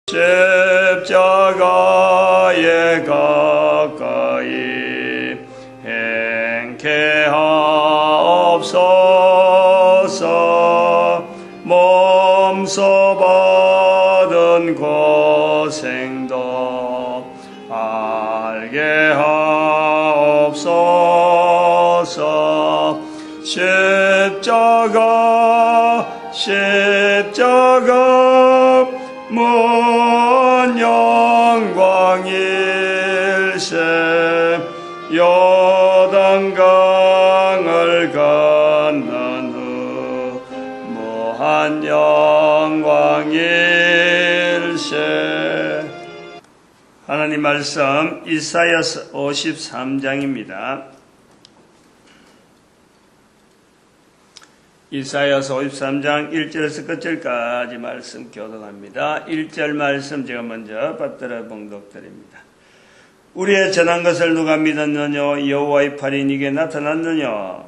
십자가에 가까이 행케하옵소서. 몸소 받은 고생도 알게 하옵소서. 십자가 먼 영광일세. 요단강을 건넌 후 무한 영광일세. 하나님 말씀 이사야서 53장입니다. 이사야서 53장 1절에서 끝절까지 말씀 교독합니다. 1절 말씀 제가 먼저 받들어 봉독드립니다. 우리의 전한 것을 누가 믿었느냐? 여호와의 팔이 네게 나타났느냐?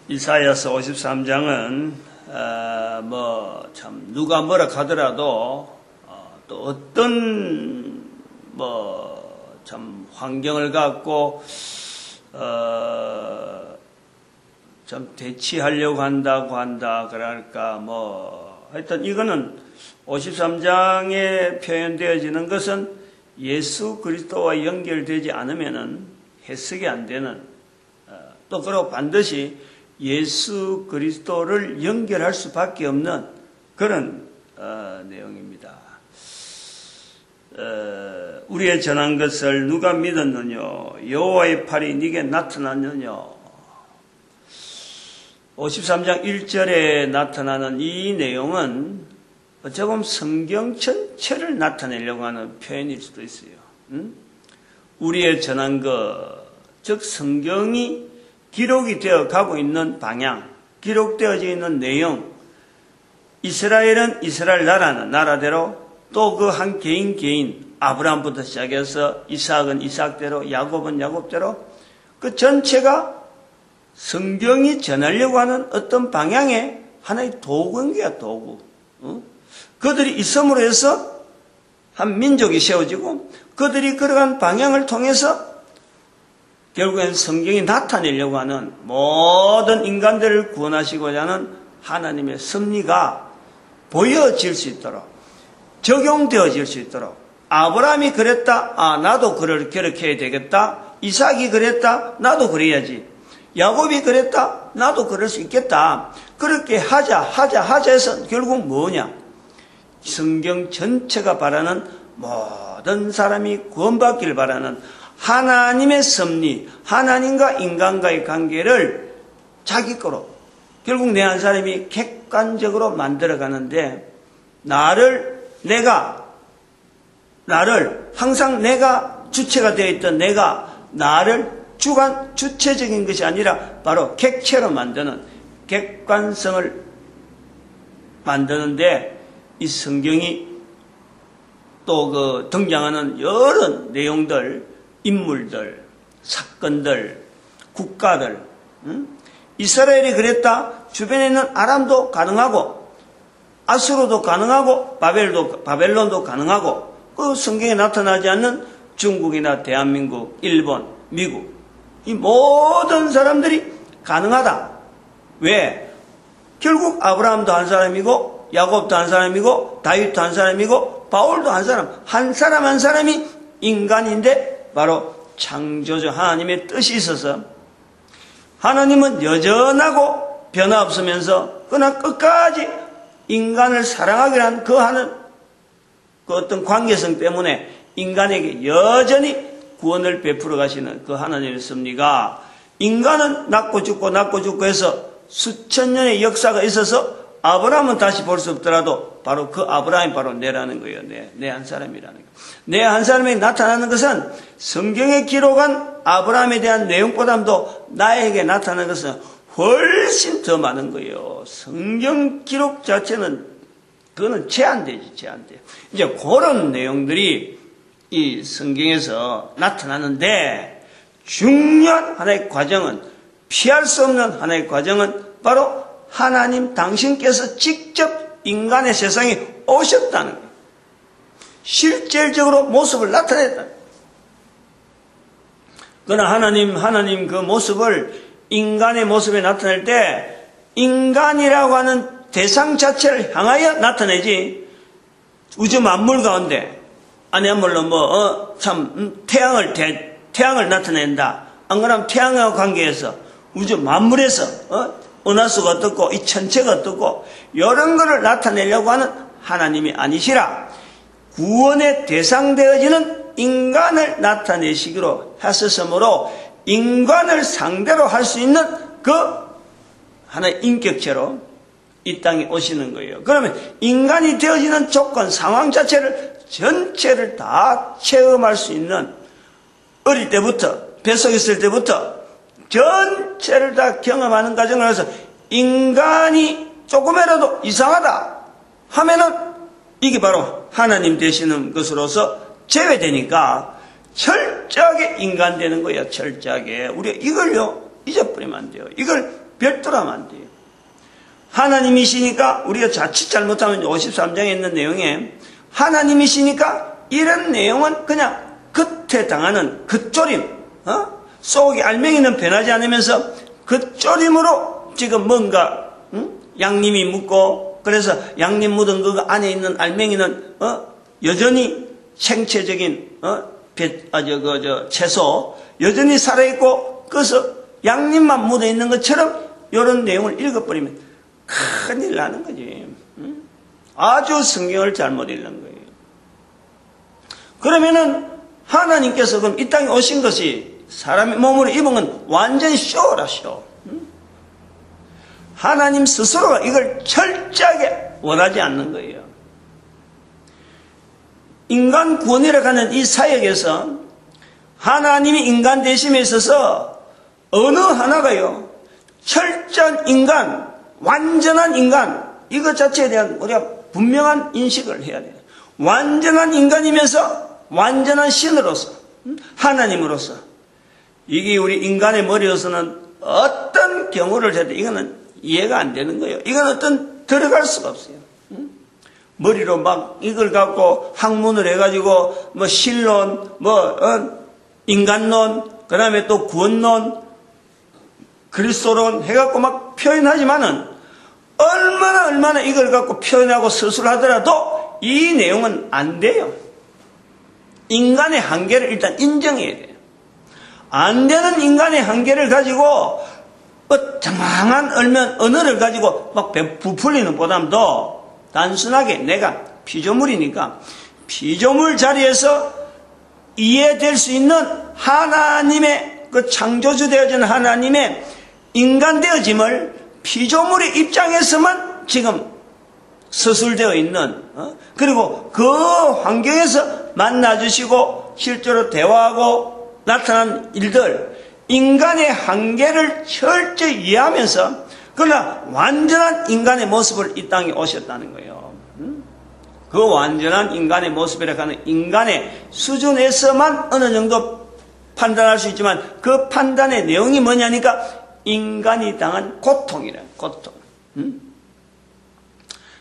이사야서 53장은 참 누가 뭐라 하더라도 또 어떤 참 환경을 갖고 좀 대치하려고 한다 그럴까 하여튼 이거는 53장에 표현되어지는 것은 예수 그리스도와 연결되지 않으면은 해석이 안 되는 또 그리고 반드시 예수 그리스도를 연결할 수밖에 없는 그런 내용입니다. 우리의 전한 것을 누가 믿었느냐? 여호와의 팔이 네게 나타났느냐? 53장 1절에 나타나는 이 내용은 어찌 보면 성경 전체를 나타내려고 하는 표현일 수도 있어요. 우리의 전한 것, 즉 성경이 기록이 되어 가고 있는 방향, 기록되어져 있는 내용, 이스라엘은 이스라엘 나라는 나라대로 또 그 한 개인 아브라함부터 시작해서 이삭은 이삭대로 야곱은 야곱대로 그 전체가 성경이 전하려고 하는 어떤 방향의 하나의 도구인 거야, 도구. 그들이 있음으로 해서 한 민족이 세워지고 그들이 걸어간 방향을 통해서 결국엔 성경이 나타내려고 하는 모든 인간들을 구원하시고자 하는 하나님의 섭리가 보여질 수 있도록, 적용되어질 수 있도록, 아브라함이 그랬다, 나도 그렇게 해야 되겠다. 이삭이 그랬다, 나도 그래야지. 야곱이 그랬다, 나도 그럴 수 있겠다. 그렇게 하자 해서 결국 뭐냐? 성경 전체가 바라는 모든 사람이 구원받기를 바라는 하나님의 섭리, 하나님과 인간과의 관계를 자기 거로 결국 내 한 사람이 객관적으로 만들어가는데 나를 항상 내가 주체가 되어 있던 나를 주체적인 것이 아니라 바로 객체로 만드는 객관성을 만드는데 이 성경이 또 등장하는 여러 내용들, 인물들, 사건들, 국가들, 이스라엘이 그랬다. 주변에 있는 아람도 가능하고 아수르도 가능하고 바벨론도 가능하고 그 성경에 나타나지 않는 중국이나 대한민국, 일본, 미국 이 모든 사람들이 가능하다. 왜? 결국 아브라함도 한 사람이고 야곱도 한 사람이고 다윗도 한 사람이고 바울도 한 사람이 인간인데 바로 창조주 하나님의 뜻이 있어서 하나님은 여전하고 변화없으면서 그러나 끝까지 인간을 사랑하기로 한 그 어떤 관계성 때문에 인간에게 여전히 구원을 베풀어 가시는 그 하나님의 섭리가 인간은 낳고 죽고 해서 수천 년의 역사가 있어서 아브라함은 다시 볼 수 없더라도 바로 그 아브라함이 바로 내라는 거예요. 내 한 사람이라는 거예요. 내 한 사람이 나타나는 것은 성경에 기록한 아브라함에 대한 내용보다도 나에게 나타나는 것은 훨씬 더 많은 거예요. 성경 기록 자체는 그거는 제한되지. 이제 그런 내용들이 이 성경에서 나타나는데 중요한 하나의 과정은, 피할 수 없는 하나의 과정은 바로 하나님 당신께서 직접 인간의 세상에 오셨다는 거예요. 실질적으로 모습을 나타냈다. 그러나 하나님 그 모습을 인간의 모습에 나타낼 때 인간이라고 하는 대상 자체를 향하여 나타내지, 우주 만물 가운데 아니야말로 태양을 나타낸다. 안 그러면 태양과 관계에서 우주 만물에서 은하수가 어떻고 이 천체가 어떻고 이런 거를 나타내려고 하는 하나님이 아니시라 구원의 대상 되어지는 인간을 나타내시기로 하셨으므로 인간을 상대로 할 수 있는 그 하나의 인격체로 이 땅에 오시는 거예요. 그러면 인간이 되어지는 조건, 상황 자체를 전체를 다 체험할 수 있는, 어릴 때부터 뱃속에 있을 때부터 전체를 다 경험하는 과정을 해서 인간이 조금이라도 이상하다 하면은 이게 바로 하나님 되시는 것으로서 제외되니까 철저하게 인간 되는 거예요. 철저하게. 우리가 이걸요 잊어버리면 안 돼요. 이걸 별도로 하면 안 돼요. 하나님이시니까 우리가 자칫 잘못하면 53장에 있는 내용에 하나님이시니까 이런 내용은 그냥 겉에 당하는 겉조림, 속의 알맹이는 변하지 않으면서 겉조림으로 지금 뭔가 양념이 묻고, 그래서 양념 묻은 그 안에 있는 알맹이는 여전히 생체적인 채소 여전히 살아있고, 그래서 양념만 묻어 있는 것처럼 이런 내용을 읽어버리면 큰일 나는 거지. 아주 성경을 잘못 읽는 거예요. 그러면은 하나님께서 그럼 이 땅에 오신 것이 사람의 몸으로 입은 건 완전히 쇼라 쇼. 하나님 스스로가 이걸 철저하게 원하지 않는 거예요. 인간 구원이라고 하는 이 사역에서 하나님이 인간 되심에 있어서 어느 하나가요 철저한 인간, 완전한 인간, 이것 자체에 대한 우리가 분명한 인식을 해야 돼요. 완전한 인간이면서 완전한 신으로서, 하나님으로서. 이게 우리 인간의 머리로서는 어떤 경우를 해도 이거는 이해가 안 되는 거예요. 이건 들어갈 수가 없어요. 머리로 막 이걸 갖고 학문을 해가지고 신론, 인간론, 그 다음에 또 구원론, 그리스도론 해갖고 막 표현하지만은 얼마나 이걸 갖고 표현하고 서술하더라도 이 내용은 안 돼요. 인간의 한계를 일단 인정해야 돼요. 안 되는 인간의 한계를 가지고 장황한 언어를 가지고 막 부풀리는 보담도 단순하게 내가 피조물이니까 피조물 자리에서 이해될 수 있는 하나님의 그 창조주 되어진 하나님의 인간 되어짐을 피조물의 입장에서만 지금 서술되어 있는, 그리고 그 환경에서 만나주시고 실제로 대화하고 나타난 일들, 인간의 한계를 철저히 이해하면서 그러나 완전한 인간의 모습을 이 땅에 오셨다는 거예요. 그 완전한 인간의 모습이라고 하는 인간의 수준에서만 어느 정도 판단할 수 있지만 그 판단의 내용이 뭐냐니까 인간이 당한 고통이라, 고통.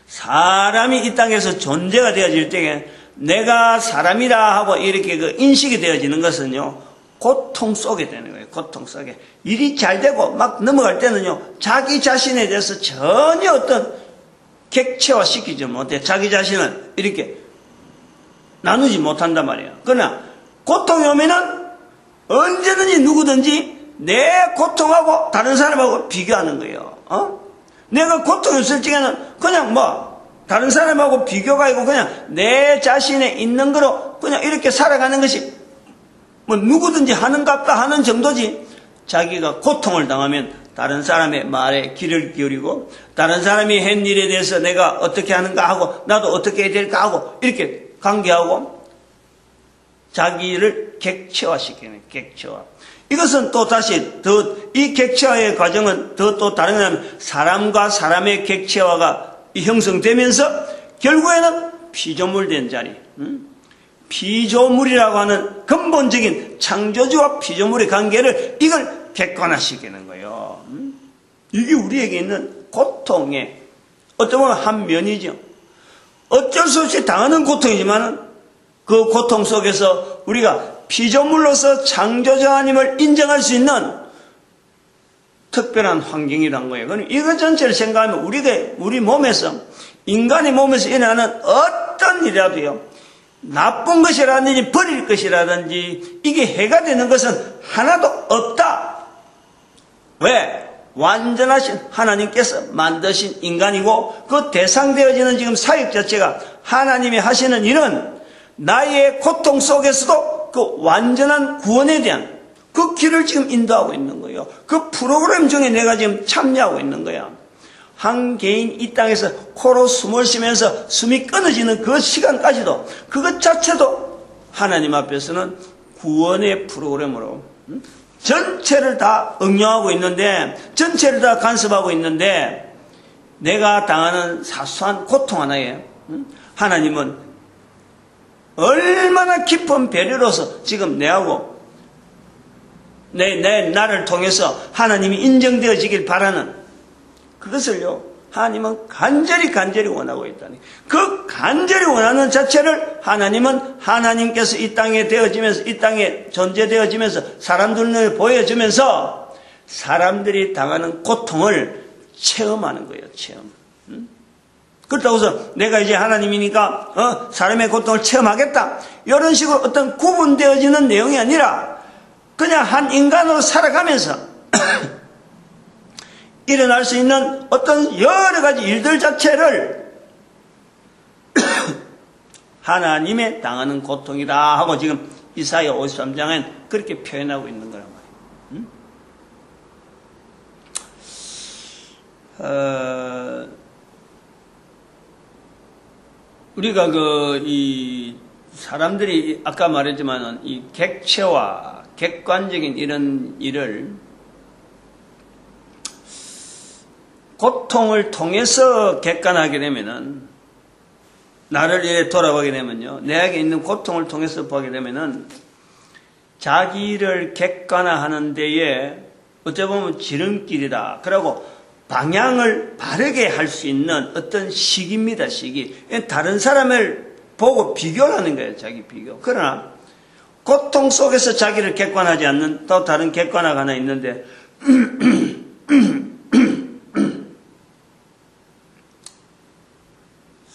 사람이 이 땅에서 존재가 되어질 때에 내가 사람이라 하고 이렇게 그 인식이 되어지는 것은요, 고통 속에 되는 거예요. 고통 속에. 일이 잘 되고 막 넘어갈 때는요, 자기 자신에 대해서 전혀 어떤 객체화 시키지 못해. 자기 자신을 이렇게 나누지 못한단 말이에요. 그러나 고통이 오면은 언제든지 누구든지 내 고통하고 다른 사람하고 비교하는 거예요. 내가 고통이 없을 적에는 그냥 다른 사람하고 비교가 아니고 그냥 내 자신에 있는 거로 그냥 이렇게 살아가는 것이 누구든지 하는갑다 하는 정도지. 자기가 고통을 당하면 다른 사람의 말에 귀를 기울이고 다른 사람이 한 일에 대해서 내가 어떻게 하는가 하고 나도 어떻게 해야 될까 하고 이렇게 관계하고 자기를 객체화시키는 객체화. 이것은 또 다시 이 객체화의 과정은 또 다른 거냐면 사람과 사람의 객체화가 형성되면서 결국에는 피조물된 자리, 피조물이라고 하는 근본적인 창조주와 피조물의 관계를 이걸 객관화시키는 거예요. 이게 우리에게 있는 고통의 어쩌면 한 면이죠. 어쩔 수 없이 당하는 고통이지만 그 고통 속에서 우리가 피조물로서 창조주 하나님을 인정할 수 있는 특별한 환경이란 거예요. 그럼 이것 전체를 생각하면 우리 몸에서, 인간의 몸에서 일어나는 어떤 일이라도요, 나쁜 것이라든지 버릴 것이라든지 이게 해가 되는 것은 하나도 없다. 왜? 완전하신 하나님께서 만드신 인간이고 그 대상되어지는 지금 사역 자체가 하나님이 하시는 일은 나의 고통 속에서도 그 완전한 구원에 대한 그 길을 지금 인도하고 있는 거예요. 그 프로그램 중에 내가 지금 참여하고 있는 거야. 한 개인 이 땅에서 코로 숨을 쉬면서 숨이 끊어지는 그 시간까지도 그것 자체도 하나님 앞에서는 구원의 프로그램으로 전체를 다 응용하고 있는데, 전체를 다 간섭하고 있는데, 내가 당하는 사소한 고통 하나에 하나님은 얼마나 깊은 배려로서 지금 내하고 나를 통해서 하나님이 인정되어지길 바라는 그것을요, 하나님은 간절히 원하고 있다니. 그 간절히 원하는 자체를 하나님은 하나님께서 이 땅에 되어지면서, 이 땅에 존재되어지면서, 사람들 눈에 보여주면서 사람들이 당하는 고통을 체험하는 거예요, 체험. 그렇다고 해서 내가 이제 하나님이니까, 사람의 고통을 체험하겠다. 이런 식으로 어떤 구분되어지는 내용이 아니라 그냥 한 인간으로 살아가면서 일어날 수 있는 어떤 여러 가지 일들 자체를 하나님의 당하는 고통이다 하고 지금 이사야 53장엔 그렇게 표현하고 있는 거란 말이에요. 우리가 이 사람들이 아까 말했지만은 이 객체와 객관적인 이런 일을 고통을 통해서 객관하게 되면은, 나를 이렇게 돌아보게 되면요, 내게 있는 고통을 통해서 보게 되면은 자기를 객관화하는 데에 어찌 보면 지름길이다. 그리고 방향을 바르게 할 수 있는 어떤 시기입니다, 시기. 다른 사람을 보고 비교를 하는 거예요, 자기 비교. 그러나 고통 속에서 자기를 객관하지 않는 또 다른 객관화가 하나 있는데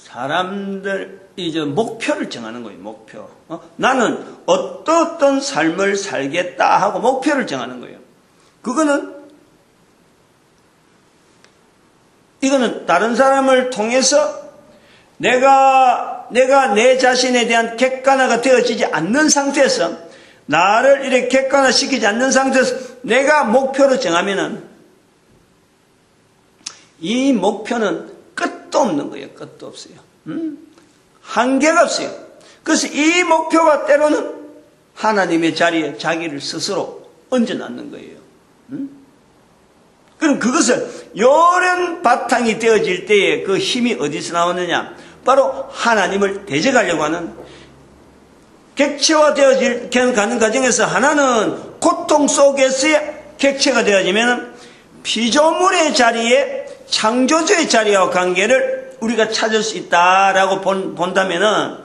사람들 이제 목표를 정하는 거예요. 목표. 나는 어떤 삶을 살겠다 하고 목표를 정하는 거예요. 이거는 다른 사람을 통해서 내가 내 자신에 대한 객관화가 되어지지 않는 상태에서, 나를 이렇게 객관화시키지 않는 상태에서 내가 목표를 정하면은 이 목표는 끝도 없는 거예요. 끝도 없어요. 한계가 없어요. 그래서 이 목표가 때로는 하나님의 자리에 자기를 스스로 얹어놨는 거예요. 그럼 그것을 요런 바탕이 되어질 때에 그 힘이 어디서 나오느냐? 바로 하나님을 대적하려고 하는, 객체화 되어가는 과정에서 하나는 고통 속에서의 객체가 되어지면 피조물의 자리에 창조주의 자리와 관계를 우리가 찾을 수 있다라고 본다면은,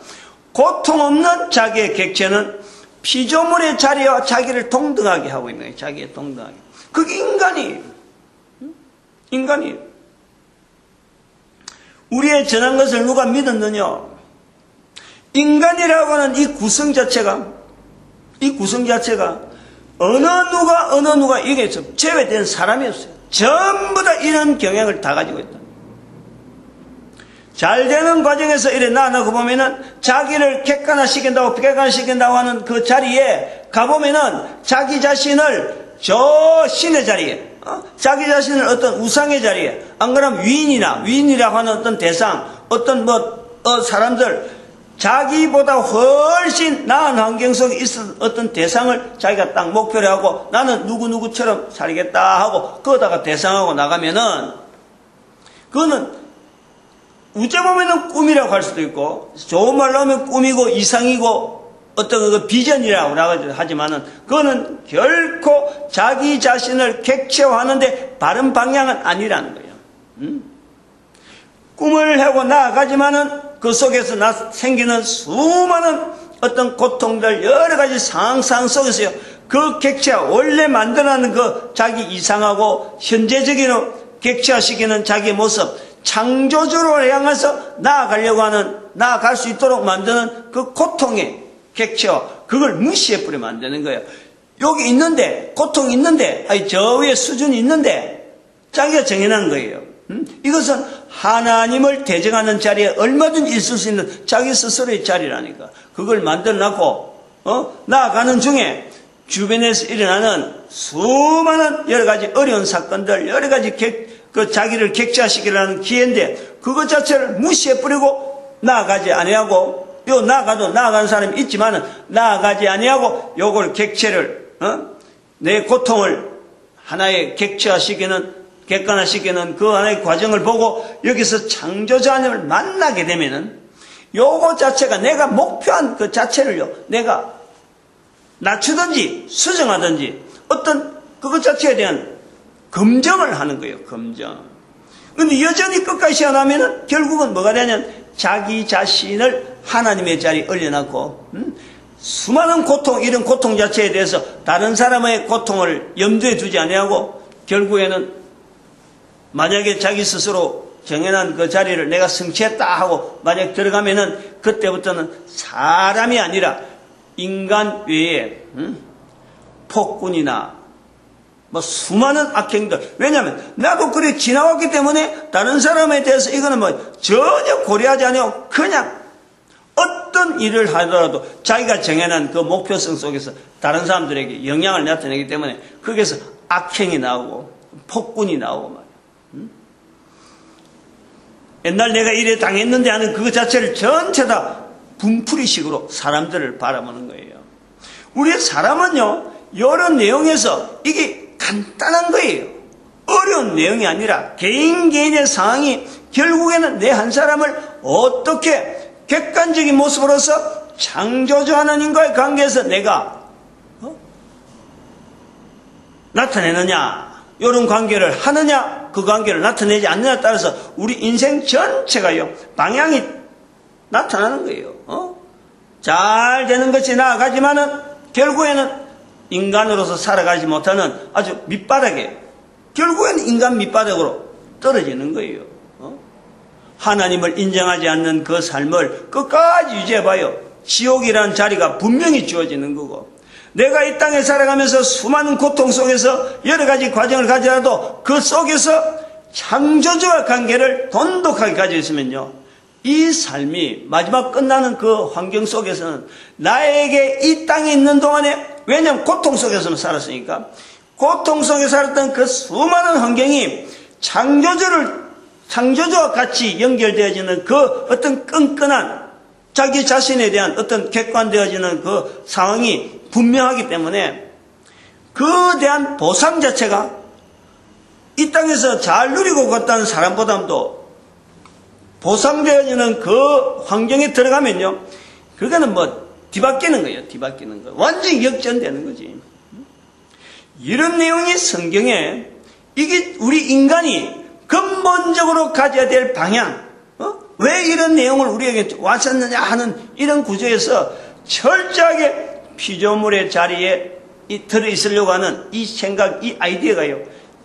고통 없는 자기의 객체는 피조물의 자리와 자기를 동등하게 하고 있는 거예요. 자기의 동등하게. 그게 인간이에요. 우리의 전한 것을 누가 믿었느냐? 인간이라고 하는 이 구성 자체가 어느 누가 이게 제외된 사람이 없어요. 전부 다 이런 경향을 다 가지고 있다. 잘 되는 과정에서 이래 나아가고 보면은 자기를 객관화시킨다고 하는 그 자리에 가보면은 자기 자신을 저 신의 자리에, 자기 자신을 어떤 우상의 자리에, 안 그러면 위인이라고 하는 어떤 대상, 어떤 사람들, 자기보다 훨씬 나은 환경 속에 있는 어떤 대상을 자기가 딱 목표로 하고 나는 누구누구처럼 살겠다 하고 거기다가 대상하고 나가면은 그거는 우째 보면은 꿈이라고 할 수도 있고, 좋은 말로 하면 꿈이고 이상이고 어떤 그 비전이라고 하지만은 그거는 결코 자기 자신을 객체화하는데 바른 방향은 아니라는 거예요. 꿈을 하고 나아가지만은 그 속에서 생기는 수많은 어떤 고통들, 여러 가지 상상 속에서요, 그 객체화, 원래 만들어내는 그 자기 이상하고 현재적인 객체화시키는 자기의 모습, 창조주로 향해서 나아갈 수 있도록 만드는 그 고통의 객체화, 그걸 무시해버리면 안 되는 거예요. 여기 있는데, 고통이 있는데, 저 위에 수준이 있는데, 자기가 정해놓은 거예요. 이것은 하나님을 대적하는 자리에 얼마든지 있을 수 있는 자기 스스로의 자리라니까. 그걸 만들어놨고, 나아가는 중에 주변에서 일어나는 수많은 여러 가지 어려운 사건들, 여러 가지 자기를 객체화시키려는 기회인데, 그것 자체를 무시해버리고 나아가지 아니하고, 나아가도 나아가는 사람이 있지만은, 나아가지 아니하고, 요걸 내 고통을 하나의 객관화시키는 그 하나의 과정을 보고, 여기서 창조주 하나님을 만나게 되면은, 요거 자체가 내가 목표한 그 자체를요, 내가 낮추든지 수정하든지 어떤 그것 자체에 대한 검증을 하는 거예요. 검증. 근데 여전히 끝까지 시험하면은 결국은 뭐가 되냐면 자기 자신을 하나님의 자리에 올려놓고 수많은 고통, 이런 고통 자체에 대해서 다른 사람의 고통을 염두에 두지 아니하고 결국에는 만약에 자기 스스로 정해놓은 그 자리를 내가 성취했다 하고 만약 들어가면은 그때부터는 사람이 아니라 인간 외에 폭군이나 뭐 수많은 악행들, 왜냐하면 나도 그래 지나왔기 때문에 다른 사람에 대해서 이거는 뭐 전혀 고려하지 않고 그냥 어떤 일을 하더라도 자기가 정해놓은 그 목표성 속에서 다른 사람들에게 영향을 나타내기 때문에 거기에서 악행이 나오고 폭군이 나오고 말이야. 옛날 내가 이래 당했는데 하는 그것 자체를 전체 다 분풀이식으로 사람들을 바라보는 거예요. 우리의 사람은요, 이런 내용에서 이게 간단한 거예요. 어려운 내용이 아니라 개인의 상황이 결국에는 내 한 사람을 어떻게 객관적인 모습으로서 창조주 하나님과의 관계에서 내가 나타내느냐, 이런 관계를 하느냐, 그 관계를 나타내지 않느냐에 따라서 우리 인생 전체가요, 방향이 나타나는 거예요. 잘 되는 것이 나아가지만은 결국에는 인간으로서 살아가지 못하는 아주 밑바닥에, 결국에는 인간 밑바닥으로 떨어지는 거예요. 하나님을 인정하지 않는 그 삶을 끝까지 유지해봐요. 지옥이라는 자리가 분명히 주어지는 거고, 내가 이 땅에 살아가면서 수많은 고통 속에서 여러 가지 과정을 가져라도 그 속에서 창조주와 관계를 돈독하게 가지고 있으면요, 이 삶이 마지막 끝나는 그 환경 속에서는 나에게 이 땅에 있는 동안에, 왜냐하면 고통 속에서는 살았으니까, 고통 속에 살았던 그 수많은 환경이 창조주와 같이 연결되어지는 그 어떤 끈끈한 자기 자신에 대한 어떤 객관되어지는 그 상황이 분명하기 때문에 그에 대한 보상 자체가 이 땅에서 잘 누리고 갔다는 사람보다도 보상되어지는 그 환경에 들어가면요, 그거는 뭐 뒤바뀌는 거예요. 뒤바뀌는 거. 완전히 역전되는 거지. 이런 내용이 성경에, 이게 우리 인간이 근본적으로 가져야 될 방향, 왜 이런 내용을 우리에게 왔었느냐 하는 이런 구조에서 철저하게 피조물의 자리에 들어있으려고 하는 이 생각, 이 아이디어가요,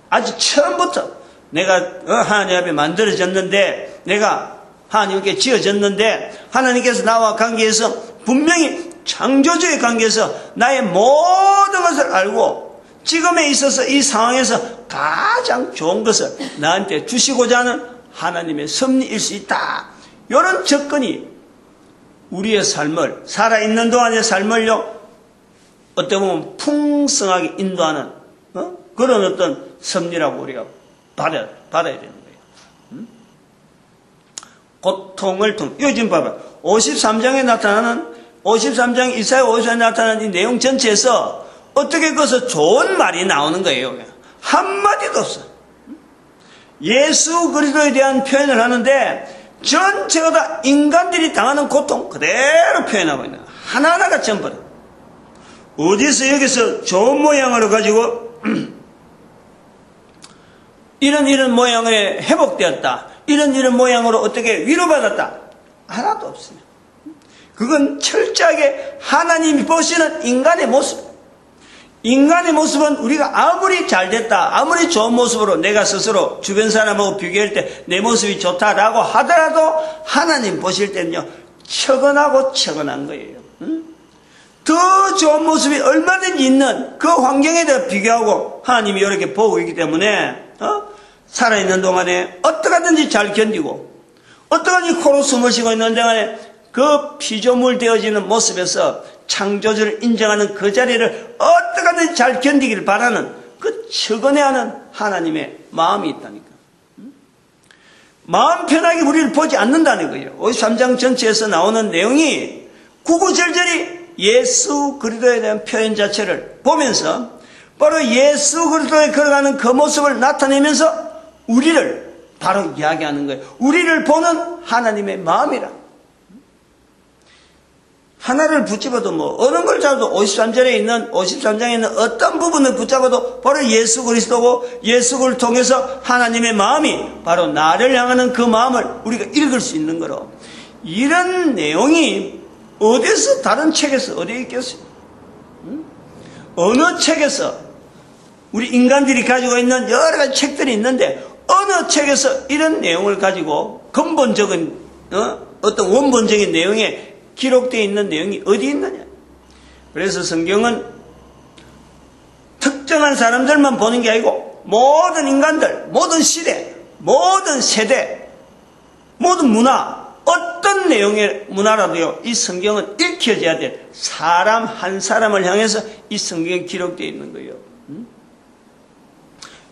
아주 처음부터 내가 하나님 앞에 만들어졌는데, 내가 하나님께 지어졌는데, 하나님께서 나와 관계에서 분명히 창조주의 관계에서 나의 모든 것을 알고 지금에 있어서 이 상황에서 가장 좋은 것을 나한테 주시고자 하는 하나님의 섭리일 수 있다. 이런 접근이 우리의 삶을, 살아있는 동안의 삶을요, 어떻게 보면 풍성하게 인도하는 그런 어떤 섭리라고 우리가 받아야 되는 거예요. 고통을 통해, 이거 지금 봐봐. 53장에 나타나는, 53장, 이사야 53장에 나타나는 이 내용 전체에서 어떻게 그것을 좋은 말이 나오는 거예요. 한마디도 없어. 예수 그리스도에 대한 표현을 하는데 전체가 다 인간들이 당하는 고통 그대로 표현하고 있는 거예요. 하나하나가 전부 다. 어디서 여기서 좋은 모양으로 가지고 이런 모양에 회복되었다. 이런 모양으로 어떻게 위로받았다. 하나도 없습니다. 그건 철저하게 하나님이 보시는 인간의 모습. 인간의 모습은 우리가 아무리 잘됐다, 아무리 좋은 모습으로 내가 스스로 주변 사람하고 비교할 때 내 모습이 좋다라고 하더라도 하나님 보실 때는요, 처근한 거예요. 더 좋은 모습이 얼마든지 있는 그 환경에 대해 비교하고 하나님이 이렇게 보고 있기 때문에 살아있는 동안에 어떻게든지 잘 견디고 어떠하니 코로 숨을 쉬고 있는 동안에 그 피조물 되어지는 모습에서 창조주를 인정하는 그 자리를 어떻게든 잘 견디기를 바라는 그 처근해하는 하나님의 마음이 있다니까. 마음 편하게 우리를 보지 않는다는 거예요. 53장 전체에서 나오는 내용이 구구절절히 예수 그리스도에 대한 표현 자체를 보면서 바로 예수 그리스도에 걸어가는 그 모습을 나타내면서 우리를 바로 이야기하는 거예요. 우리를 보는 하나님의 마음이라. 하나를 붙잡아도 어느 걸 잡아도 53장에 있는 어떤 부분을 붙잡아도 바로 예수 그리스도고 예수를 통해서 하나님의 마음이 바로 나를 향하는 그 마음을 우리가 읽을 수 있는 거로. 이런 내용이 어디서 다른 책에서 어디에 있겠어요? 어느 책에서 우리 인간들이 가지고 있는 여러 가지 책들이 있는데 어느 책에서 이런 내용을 가지고 근본적인 어떤 원본적인 내용에 기록되어 있는 내용이 어디 있느냐. 그래서 성경은 특정한 사람들만 보는 게 아니고 모든 인간들, 모든 시대, 모든 세대, 모든 문화, 어떤 내용의 문화라도요, 이 성경은 읽혀져야 될 사람 한 사람을 향해서 이 성경이 기록되어 있는 거예요.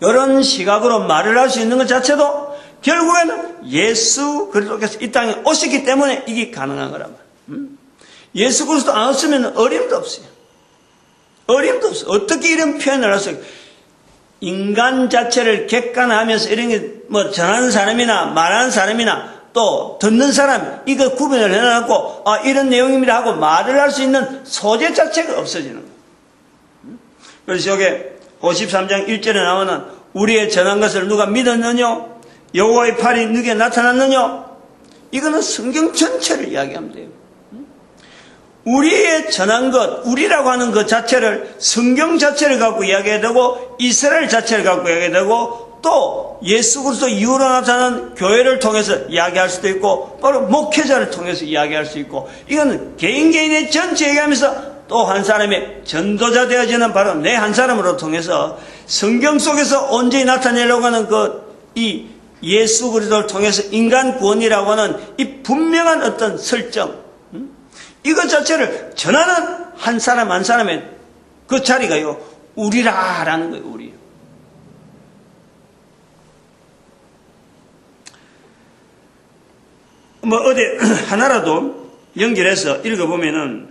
이런 시각으로 말을 할 수 있는 것 자체도 결국에는 예수 그리스도께서 이 땅에 오셨기 때문에 이게 가능한 거란 말이에요. 예수 그리스도 안 왔으면 어림도 없어요. 어림도 없어요. 어떻게 이런 표현을 할 수 있어요? 인간 자체를 객관화하면서 이런 게 전하는 사람이나 말하는 사람이나 또 듣는 사람 이거 구분을 해놔놓고 이런 내용입니다 하고 말을 할 수 있는 소재 자체가 없어지는 거예요. 그래서 여기 53장 1절에 나오는 우리의 전한 것을 누가 믿었느냐? 여호와의 팔이 누구에 나타났느냐? 이거는 성경 전체를 이야기하면 돼요. 우리의 전한 것, 우리라고 하는 것 자체를 성경 자체를 갖고 이야기해야 되고 이스라엘 자체를 갖고 이야기해야 되고 또 예수 그리스도 이후로 나타난 교회를 통해서 이야기할 수도 있고 바로 목회자를 통해서 이야기할 수 있고 이거는 개인의 전체 얘기하면서 또 한 사람의 전도자 되어지는 바로 내 한 사람으로 통해서 성경 속에서 온전히 나타내려고 하는 이 예수 그리스도를 통해서 인간 구원이라고 하는 이 분명한 어떤 설정, 이것 자체를 전하는 한 사람 한 사람의 그 자리가요, 우리라라는 거예요, 우리. 어디 하나라도 연결해서 읽어보면은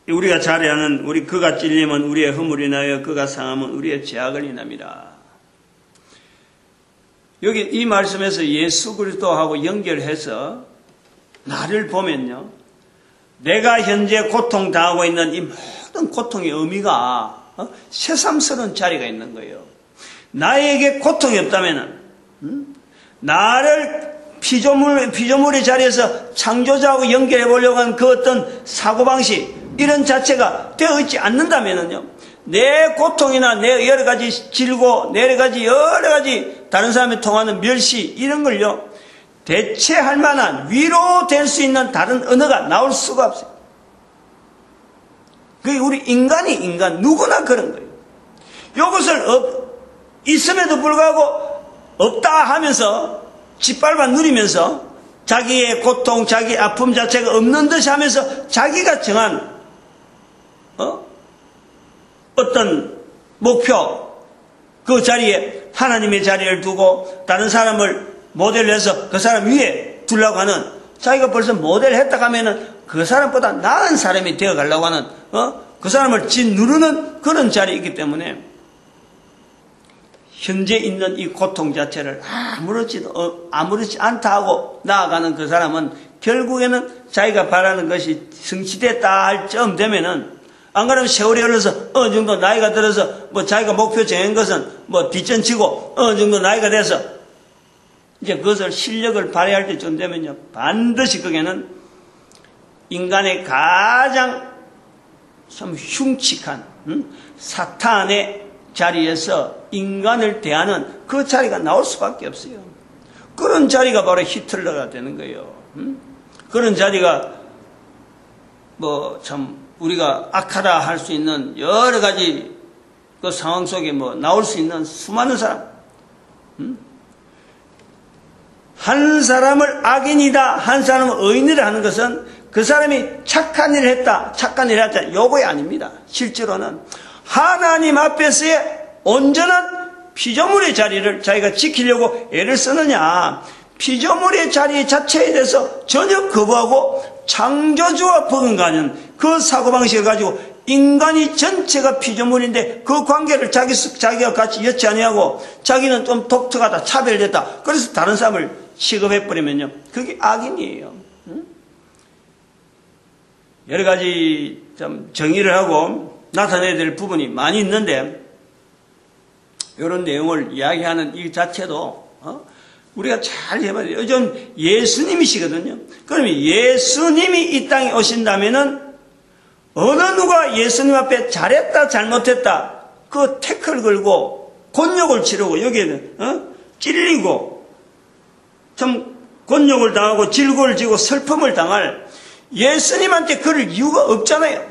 우리가 잘 아는 우리 그가 찔림은 우리의 허물이 나여 그가 상함은 우리의 죄악을 인함이라. 여기 이 말씀에서 예수 그리스도하고 연결해서 나를 보면요, 내가 현재 고통당하고 있는 이 모든 고통의 의미가 새삼스러운 자리가 있는 거예요. 나에게 고통이 없다면은 나를 피조물의 자리에서 창조자하고 연결해 보려고 하는 그 어떤 사고방식 이런 자체가 되어 있지 않는다면은요, 내 고통이나 내 여러 가지 질고 여러 가지 다른 사람이 통하는 멸시 이런 걸요 대체할 만한 위로될 수 있는 다른 언어가 나올 수가 없어요. 그게 우리 인간 누구나 그런 거예요. 이것을 있음에도 불구하고 없다 하면서 짓밟아 누리면서 자기의 고통, 자기 아픔 자체가 없는 듯이 하면서 자기가 정한 어떤 목표, 그 자리에 하나님의 자리를 두고 다른 사람을 모델로 해서 그 사람 위에 두려고 하는, 자기가 벌써 모델을 했다 하면은 그 사람보다 나은 사람이 되어 가려고 하는 그 사람을 짓누르는 그런 자리이기 때문에 현재 있는 이 고통 자체를 아무렇지 않다 하고 나아가는 그 사람은 결국에는 자기가 바라는 것이 성취됐다 할 쯤 되면은, 안 그러면 세월이 흘러서 어느 정도 나이가 들어서 뭐 자기가 목표 정한 것은 뭐 뒷전치고 어느 정도 나이가 돼서 이제 그것을 실력을 발휘할 때쯤 되면요, 반드시 거기에는 인간의 가장 참 흉측한 사탄의 자리에서 인간을 대하는 그 자리가 나올 수밖에 없어요. 그런 자리가 바로 히틀러가 되는 거예요. 그런 자리가 뭐 참 우리가 악하다 할 수 있는 여러 가지 그 상황 속에 뭐 나올 수 있는 수많은 사람, 한 사람을 악인이다, 한 사람을 의인이라 하는 것은 그 사람이 착한 일을 했다, 착한 일을 했다, 요거이 아닙니다. 실제로는 하나님 앞에서의 온전한 피조물의 자리를 자기가 지키려고 애를 쓰느냐, 피조물의 자리 자체에 대해서 전혀 거부하고 창조주와 버금가는 그 사고방식을 가지고 인간이 전체가 피조물인데 그 관계를 자기가 같이 엮지 아니하고 자기는 좀 독특하다, 차별됐다, 그래서 다른 사람을 취급해버리면요, 그게 악인이에요. 여러 가지 좀 정의를 하고 나타내야 될 부분이 많이 있는데, 이런 내용을 이야기하는 이 자체도 우리가 잘 해봐야 돼요. 요즘 예수님이시거든요. 그러면 예수님이 이 땅에 오신다면은 어느 누가 예수님 앞에 잘했다 잘못했다 그 태클 걸고 곤욕을 치르고 여기에는 찔리고 참 곤욕을 당하고 질고를 지고 슬픔을 당할 예수님한테 그럴 이유가 없잖아요.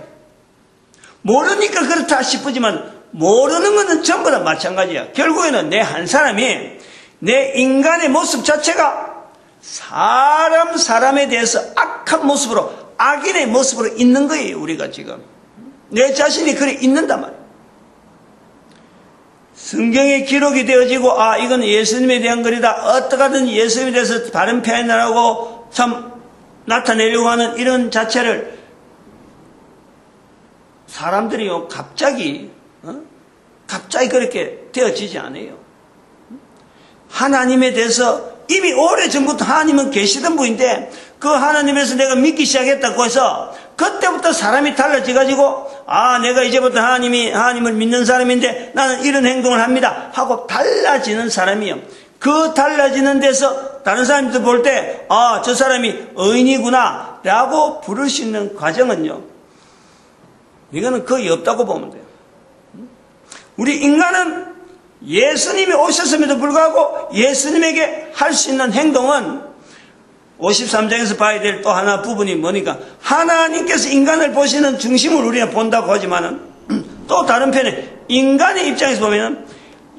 모르니까 그렇다 싶지만 모르는 것은 전부 다 마찬가지야. 결국에는 내 한 사람이 내 인간의 모습 자체가 사람에 대해서 악한 모습으로, 악인의 모습으로 있는 거예요. 우리가 지금 내 자신이 그래 있는단 말이에요. 성경에 기록이 되어지고 이건 예수님에 대한 글이다, 어떻게든 예수님에 대해서 바른 표현을 하고 참 나타내려고 하는 이런 자체를 사람들이요 갑자기 그렇게 되어지지 않아요. 하나님에 대해서 이미 오래전부터 하나님은 계시던 분인데 그 하나님에서 내가 믿기 시작했다고 해서 그때부터 사람이 달라져가지고 내가 이제부터 하나님을 믿는 사람인데 나는 이런 행동을 합니다 하고 달라지는 사람이요. 그 달라지는 데서 다른 사람들 볼 때 저 사람이 의인이구나 라고 부를 수 있는 과정은요, 이거는 거의 없다고 보면 돼요. 우리 인간은 예수님이 오셨음에도 불구하고 예수님에게 할 수 있는 행동은 53장에서 봐야 될 또 하나 부분이 뭐니까, 하나님께서 인간을 보시는 중심을 우리가 본다고 하지만은 또 다른 편에 인간의 입장에서 보면은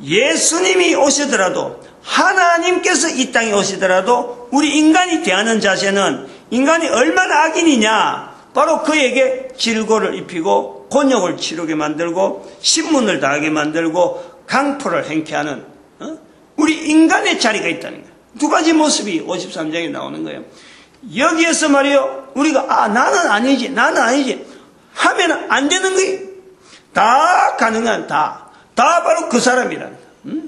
예수님이 오시더라도 하나님께서 이 땅에 오시더라도 우리 인간이 대하는 자세는 인간이 얼마나 악인이냐, 바로 그에게 질고를 입히고 곤욕을 치르게 만들고 신문을 당하게 만들고 강포를 행케하는 우리 인간의 자리가 있다는 거예요. 두 가지 모습이 53장에 나오는 거예요. 여기에서 말이요, 우리가 나는 아니지 하면 안 되는 거예요. 다 가능한 다 바로 그 사람이라는 거예요.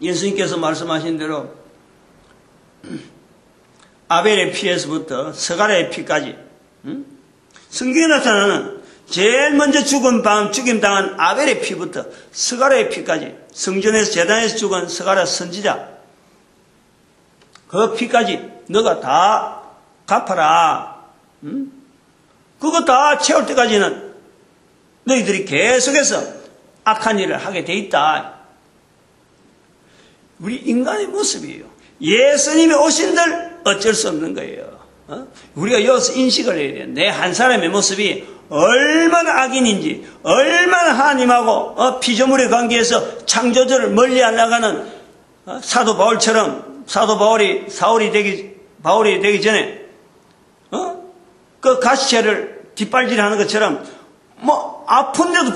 예수님께서 말씀하신 대로 아벨의 피에서부터 스가랴의 피까지 성경에 나타나는 제일 먼저 죽임당한 아벨의 피부터 스가랴의 피까지, 성전에서 제단에서 죽은 스가랴 선지자 그 피까지 너가 다 갚아라. 그거 다 채울 때까지는 너희들이 계속해서 악한 일을 하게 돼 있다. 우리 인간의 모습이에요. 예수님이 오신들 어쩔 수 없는 거예요. 우리가 여기서 인식을 해야 돼요. 내 한 사람의 모습이 얼마나 악인인지, 얼마나 하나님하고 피조물의 관계에서 창조주를 멀리하려 나가는 사도 바울처럼, 사도 바울이 바울이 되기 전에 그 가시체를 뒷발질하는 것처럼 뭐 아픈데도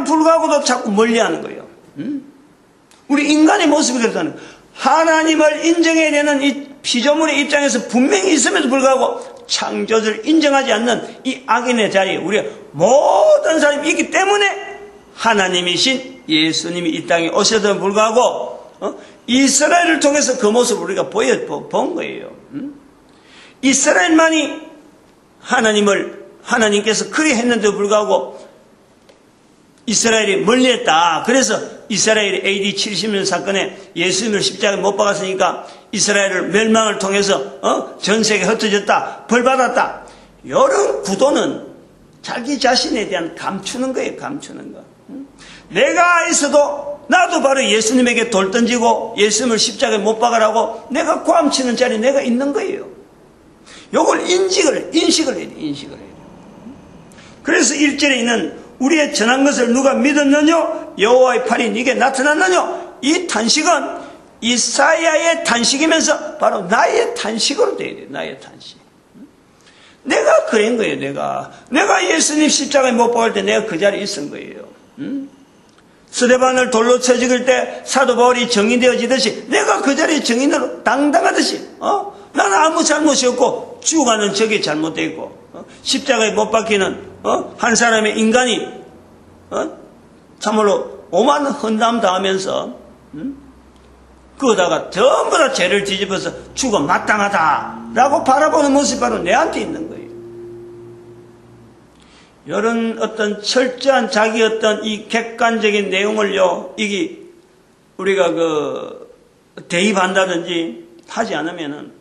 불구하고도 자꾸 멀리하는 거예요. 우리 인간의 모습이 그렇다는 거예요. 하나님을 인정해야 되는 이 피조물의 입장에서 분명히 있음에도 불구하고 창조주를 인정하지 않는 이 악인의 자리에 우리가 모든 사람이 있기 때문에 하나님이신 예수님이 이 땅에 오셔도 불구하고 이스라엘을 통해서 그 모습을 우리가 본 거예요. 이스라엘만이 하나님께서 그리 했는데도 불구하고 이스라엘이 멀리했다. 그래서 이스라엘이 AD 70년 사건에 예수님을 십자가에 못 박았으니까 이스라엘을 멸망을 통해서 전 세계에 흩어졌다. 벌받았다. 이런 구도는 자기 자신에 대한 감추는 거예요. 감추는 거. 내가 있어도 나도 바로 예수님에게 돌 던지고 예수님을 십자가에 못 박으라고 내가 고함치는 자리에 내가 있는 거예요. 요걸 인식을 해야 돼. 인식을 해야 돼. 그래서 1절에 있는 우리의 전한 것을 누가 믿었느냐? 여호와의 팔이 네게 나타났느냐? 이 탄식은 이사야의 탄식이면서 바로 나의 탄식으로 돼야 돼. 나의 탄식. 내가 그런 거예요. 내가 예수님 십자가에 못 박을 때 내가 그 자리에 있은 거예요. 스데반을 돌로 쳐 죽일 때 사도 바울이 정인되어지듯이 내가 그 자리에 정인으로 당당하듯이 나는 아무 잘못이 없고 죽어가는 적이 잘못되어 있고 십자가에 못 박히는 한 사람의 인간이 참으로 오만 헌담 당하면서 그러다가 전부 다 죄를 뒤집어서 죽어 마땅하다라고 바라보는 모습이 바로 내한테 있는 거예요. 이런 어떤 철저한 자기 어떤 이 객관적인 내용을요, 이게 우리가 대입한다든지 하지 않으면은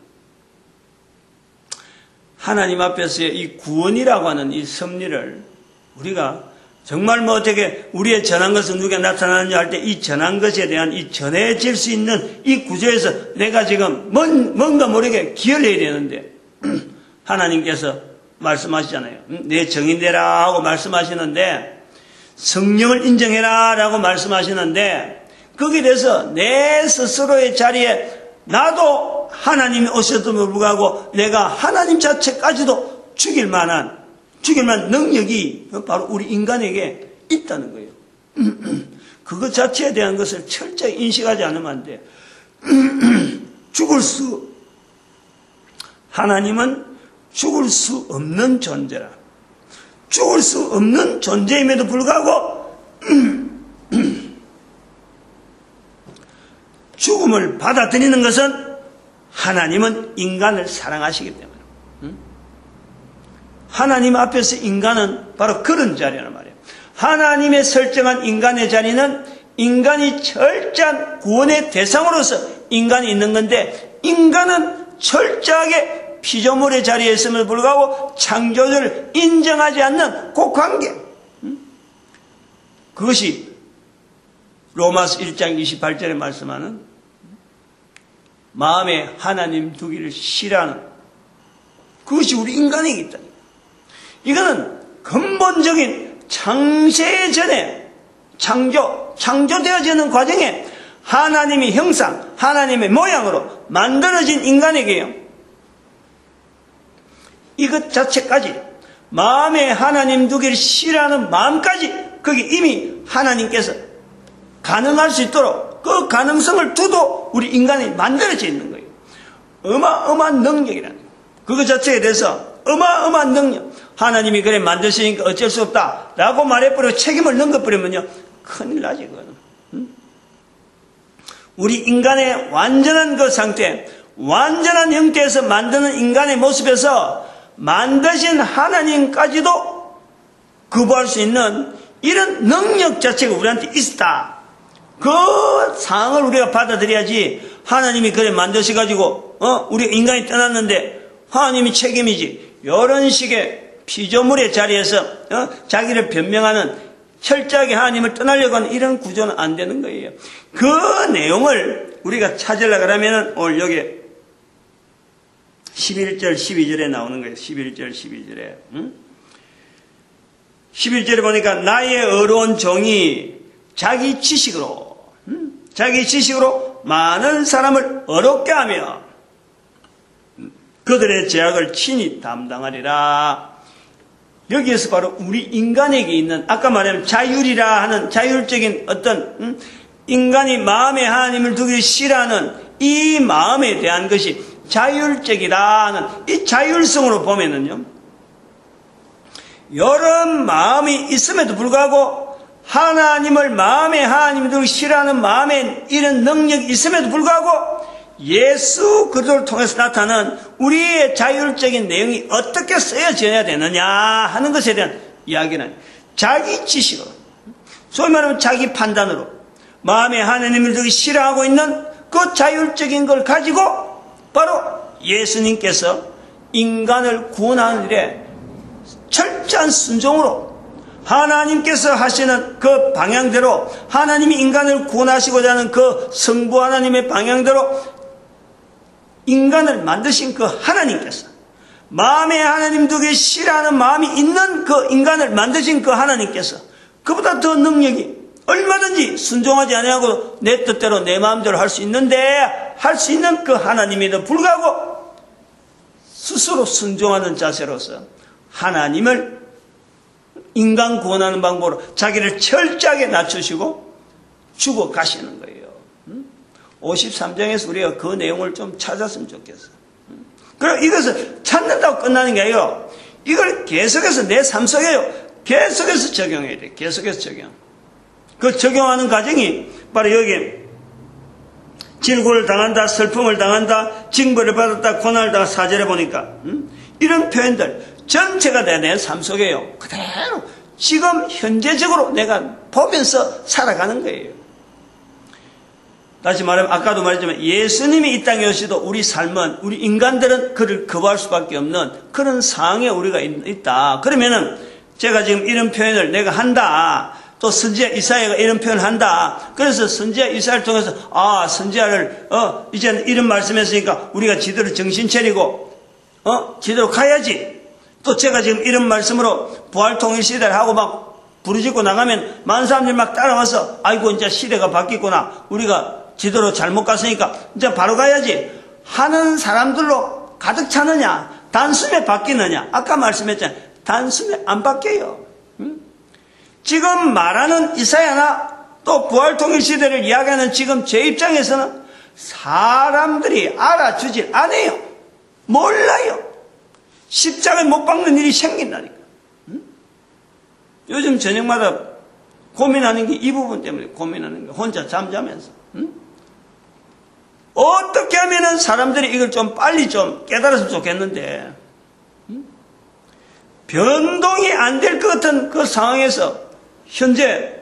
하나님 앞에서의 이 구원이라고 하는 이 섭리를 우리가 정말 어떻게 우리의 전한 것은 누가 나타나느냐 할 때 이 전한 것에 대한 이 전해질 수 있는 이 구조에서 내가 지금 뭔가 모르게 기여를 해야 되는데 하나님께서 말씀하시잖아요. 내 정인되라 하고 말씀하시는데 성령을 인정해라 라고 말씀하시는데 거기에 대해서 내 스스로의 자리에 나도 하나님이 오셨음을 불구하고 내가 하나님 자체까지도 죽일 만한 능력이 바로 우리 인간에게 있다는 거예요. 그것 자체에 대한 것을 철저히 인식하지 않으면 안 돼. 하나님은 죽을 수 없는 존재라. 죽을 수 없는 존재임에도 불구하고 죽음을 받아들이는 것은 하나님은 인간을 사랑하시기 때문에. 하나님 앞에서 인간은 바로 그런 자리란 말이에요. 하나님의 설정한 인간의 자리는 인간이 철저한 구원의 대상으로서 인간이 있는 건데 인간은 철저하게 피조물의 자리에 있음을 불구하고 창조주를 인정하지 않는 그 관계. 그것이 로마서 1장 28절에 말씀하는 마음에 하나님 두기를 싫어하는 그것이 우리 인간에게 있다. 이거는 근본적인 창세 전에 창조되어지는 과정에 하나님의 형상, 하나님의 모양으로 만들어진 인간에게요. 이것 자체까지 마음에 하나님 두기를 싫어하는 마음까지 거기 이미 하나님께서 가능할 수 있도록 그 가능성을 두고 우리 인간이 만들어져 있는 거예요. 어마어마한 능력이라는 거예요. 그것 자체에 대해서 어마어마한 능력. 하나님이 그래 만드시니까 어쩔 수 없다 라고 말해버리고 책임을 넘겨버리면요 큰일 나지 그거는. 우리 인간의 완전한 그 상태, 완전한 형태에서 만드는 인간의 모습에서 만드신 하나님까지도 거부할 수 있는 이런 능력 자체가 우리한테 있다. 그 상황을 우리가 받아들여야지. 하나님이 그래 만드셔가지고 우리 인간이 떠났는데 하나님이 책임이지. 이런 식의 피조물의 자리에서 자기를 변명하는 철저하게 하나님을 떠나려고 하는 이런 구조는 안 되는 거예요. 그 내용을 우리가 찾으려고 하면 오늘 여기 11절 12절에 나오는 거예요. 11절 12절에 11절에 보니까 나의 어려운 종이 자기 지식으로 많은 사람을 어렵게 하며 그들의 죄악을 친히 담당하리라. 여기에서 바로 우리 인간에게 있는 아까 말하면 자율이라 하는 자율적인 어떤 인간이 마음에 하나님을 두기 싫어하는 이 마음에 대한 것이 자율적이다 하는 이 자율성으로 보면은요 이런 마음이 있음에도 불구하고 하나님을 마음에 하나님을 싫어하는 마음에 이런 능력이 있음에도 불구하고 예수 그리스도를 통해서 나타나는 우리의 자율적인 내용이 어떻게 쓰여져야 되느냐 하는 것에 대한 이야기는 자기 지식으로, 소위 말하면 자기 판단으로 마음에 하나님을 되게 싫어하고 있는 그 자율적인 걸 가지고 바로 예수님께서 인간을 구원하는 일에 철저한 순종으로 하나님께서 하시는 그 방향대로, 하나님이 인간을 구원하시고자 하는 그 성부 하나님의 방향대로 인간을 만드신 그 하나님께서, 마음에 하나님 두기 싫어하는 마음이 있는 그 인간을 만드신 그 하나님께서 그보다 더 능력이 얼마든지 순종하지 아니하고 내 뜻대로 내 마음대로 할 수 있는데, 할 수 있는 그 하나님에도 불구하고 스스로 순종하는 자세로서 하나님을 인간 구원하는 방법으로 자기를 철저하게 낮추시고 죽어 가시는 거예요. 53장에서 우리가 그 내용을 좀 찾았으면 좋겠어. 그럼 이것을 찾는다고 끝나는 게 아니라 이걸 계속해서 내 삶 속에요, 계속해서 적용해야 돼. 계속해서 적용. 그 적용하는 과정이 바로 여기 질고를 당한다, 슬픔을 당한다, 징벌을 받았다, 고난을 당한다, 4절에 보니까 이런 표현들 전체가 내 삶 속에요, 그대로 지금 현재적으로 내가 보면서 살아가는 거예요. 다시 말하면 아까도 말했지만 예수님이 이 땅에 오시도 우리 삶은, 우리 인간들은 그를 거부할 수밖에 없는 그런 상황에 우리가 있다. 그러면은 제가 지금 이런 표현을 내가 한다, 또 선지자 이사야가 이런 표현을 한다. 그래서 선지자 이사야를 통해서 선지자를 이제는 이런 말씀했으니까 우리가 지대로 정신 차리고 지대로 가야지. 또 제가 지금 이런 말씀으로 부활통일시대를 하고 막 부르짖고 나가면 많은 사람들이 막 따라와서 아이고 이제 시대가 바뀌구나, 우리가 지도로 잘못 갔으니까 이제 바로 가야지 하는 사람들로 가득 차느냐, 단숨에 바뀌느냐. 아까 말씀했잖아요, 단숨에 안 바뀌어요. 지금 말하는 이사야나 또 부활통일시대를 이야기하는 지금 제 입장에서는 사람들이 알아주질 않아요. 몰라요. 십자가에 못 박는 일이 생긴다니까. 요즘 저녁마다 고민하는 게 이 부분 때문에 고민하는 게, 혼자 잠자면서 어떻게 하면은 사람들이 이걸 좀 빨리 좀 깨달았으면 좋겠는데 변동이 안 될 것 같은 그 상황에서 현재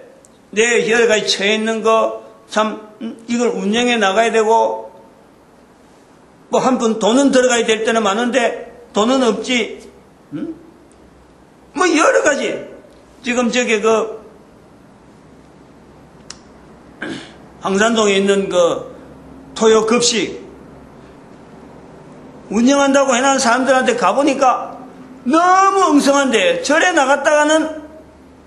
내 여러 가지 처해 있는 거 참 이걸 운영해 나가야 되고, 뭐 한 푼 돈은 들어가야 될 때는 많은데 돈은 없지. 뭐 여러 가지. 지금 저기 그 황산동에 있는 그 토요급식 운영한다고 해놓은 사람들한테 가보니까 너무 엉성한데, 절에 나갔다가는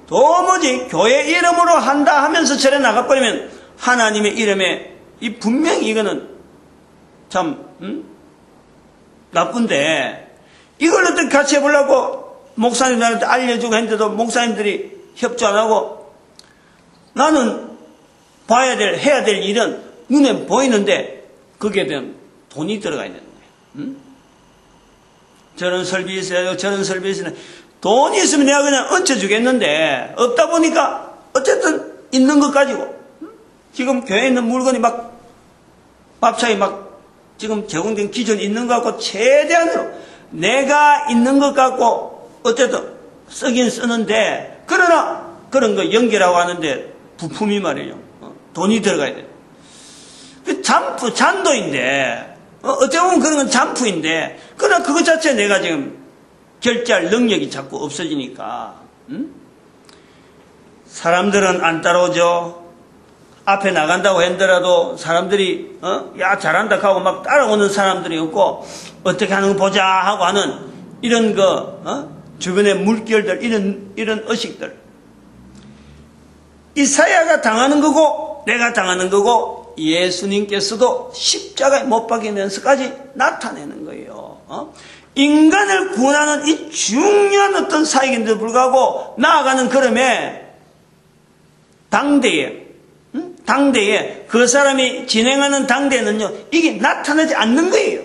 도무지 교회 이름으로 한다 하면서 절에 나가버리면 하나님의 이름에 이 분명히 이거는 참 나쁜데, 이걸 어떻게 같이 해보려고 목사님들한테 알려주고 했는데도 목사님들이 협조 안 하고, 나는 봐야 될, 해야 될 일은 눈에 보이는데 거기에 대한 돈이 들어가 있는 거예요. 저런 설비 있어요, 저런 설비 있어요. 돈이 있으면 내가 그냥 얹혀주겠는데 없다 보니까 어쨌든 있는 것 가지고 지금 교회에 있는 물건이 막 밥차에 막 지금 제공된 기존 있는 것 갖고 최대한으로 내가 있는 것 갖고 어쨌든 쓰긴 쓰는데, 그러나 그런 거 연결하고 하는데 부품이 말이에요, 돈이 들어가야 돼. 그 잔도인데 어떻게 보면 그런 건 잠프인데, 그러나 그것 자체 내가 지금 결제할 능력이 자꾸 없어지니까 사람들은 안 따라오죠. 앞에 나간다고 했더라도 사람들이 야 잘한다 하고 막 따라오는 사람들이 없고, 어떻게 하는 거 보자 하고 하는 이런 주변의 물결들, 이런 의식들, 이사야가 당하는 거고 내가 당하는 거고 예수님께서도 십자가에 못 박이면서까지 나타내는 거예요. 인간을 구원하는 이 중요한 어떤 사역인데도 불구하고 나아가는 걸음에 당대에 그 사람이 진행하는 당대는요, 이게 나타나지 않는 거예요.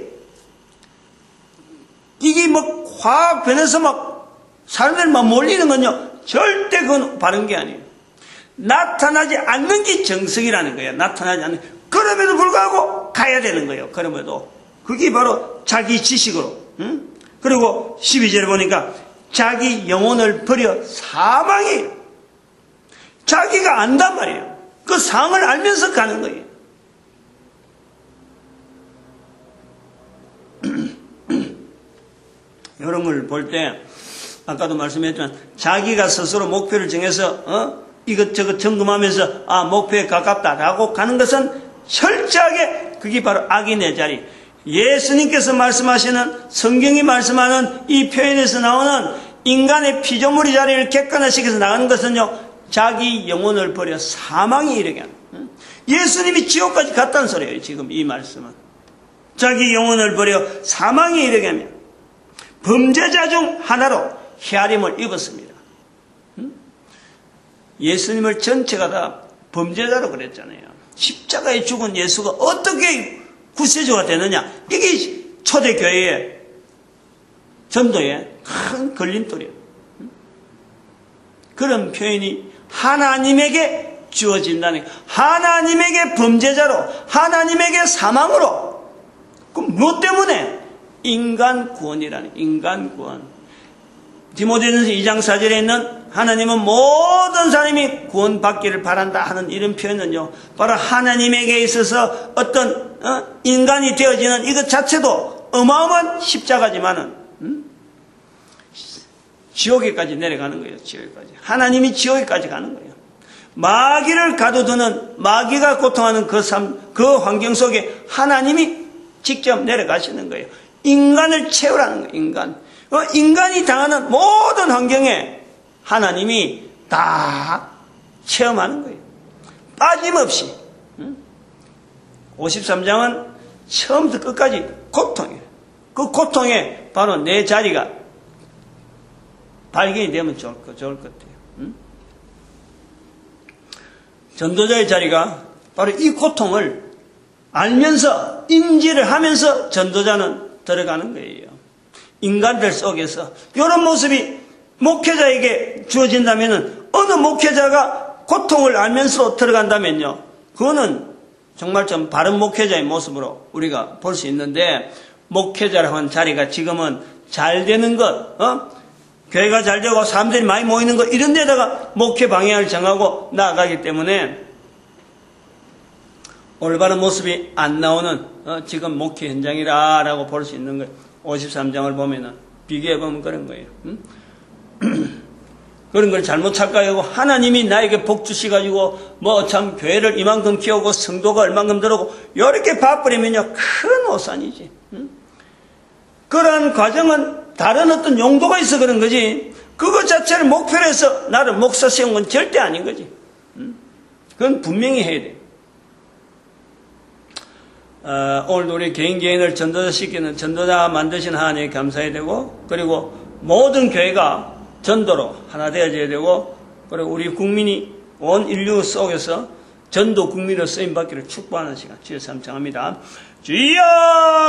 이게 뭐 화학 변해서 막 사람들이 막 몰리는 건요, 절대 그건 바른 게 아니에요. 나타나지 않는 게 정석이라는 거예요. 나타나지 않는. 그럼에도 불구하고 가야 되는 거예요. 그럼에도. 그게 바로 자기 지식으로. 응? 그리고 12절에 보니까 자기 영혼을 버려 사망이에요. 자기가 안단 말이에요. 그 상을 알면서 가는 거예요. 이런 걸 볼 때 아까도 말씀했지만 자기가 스스로 목표를 정해서 이것저것 점검하면서 목표에 가깝다라고 가는 것은 철저하게 그게 바로 악인의 자리. 예수님께서 말씀하시는 성경이 말씀하는 이 표현에서 나오는 인간의 피조물의 자리를 객관화시켜서 나가는 것은요, 자기 영혼을 버려 사망에 이르게 하는. 예수님이 지옥까지 갔다는 소리예요. 지금 이 말씀은 자기 영혼을 버려 사망에 이르게 하며 범죄자 중 하나로 헤아림을 입었습니다. 예수님을 전체가 다 범죄자로 그랬잖아요. 십자가에 죽은 예수가 어떻게 구세주가 되느냐, 이게 초대교회의 전도의 큰 걸림돌이에요. 그런 표현이 하나님에게 주어진다는 거예요. 하나님에게 범죄자로, 하나님에게 사망으로. 그럼 무엇 때문에? 인간 구원이라는, 인간 구원. 디모데전서 2장 4절에 있는 하나님은 모든 사람이 구원받기를 바란다 하는 이런 표현은요, 바로 하나님에게 있어서 어떤 인간이 되어지는 이것 자체도 어마어마한 십자가지만은 지옥에까지 내려가는 거예요. 지옥에까지. 하나님이 지옥에까지 가는 거예요. 마귀를 가둬두는, 마귀가 고통하는 그 삶, 그 환경 속에 하나님이 직접 내려가시는 거예요. 인간을 채우라는 거예요. 인간이 당하는 모든 환경에 하나님이 다 체험하는 거예요. 빠짐없이. 53장은 처음부터 끝까지 고통이에요. 그 고통에 바로 내 자리가 발견이 되면 좋을 것 같아요. 전도자의 자리가 바로 이 고통을 알면서 인지를 하면서 전도자는 들어가는 거예요. 인간들 속에서 이런 모습이 목회자에게 주어진다면 어느 목회자가 고통을 알면서 들어간다면요, 그거는 정말 좀 바른 목회자의 모습으로 우리가 볼 수 있는데, 목회자라고 하는 자리가 지금은 잘 되는 것, 교회가 잘 되고 사람들이 많이 모이는 것, 이런 데다가 목회 방향을 정하고 나아가기 때문에 올바른 모습이 안 나오는 지금 목회 현장이라고 볼 수 있는 거예요. 53장을 보면은 비교해보면 그런 거예요. 그런 걸 잘못 착각하고 하나님이 나에게 복 주시가지고 뭐 참 교회를 이만큼 키우고 성도가 얼만큼 들어오고 이렇게 바쁘려면요, 큰 오산이지. 그런 과정은 다른 어떤 용도가 있어 그런 거지, 그것 자체를 목표로 해서 나를 목사 세운 건 절대 아닌 거지. 그건 분명히 해야 돼. 오늘도 우리 개인을 전도자 시키는 전도자 만드신 하나님께 감사해야 되고, 그리고 모든 교회가 전도로 하나 되어져야 되고, 그리고 우리 국민이 온 인류 속에서 전도 국민으로 쓰임받기를 축복하는 시간 주여 삼창합니다. 주여!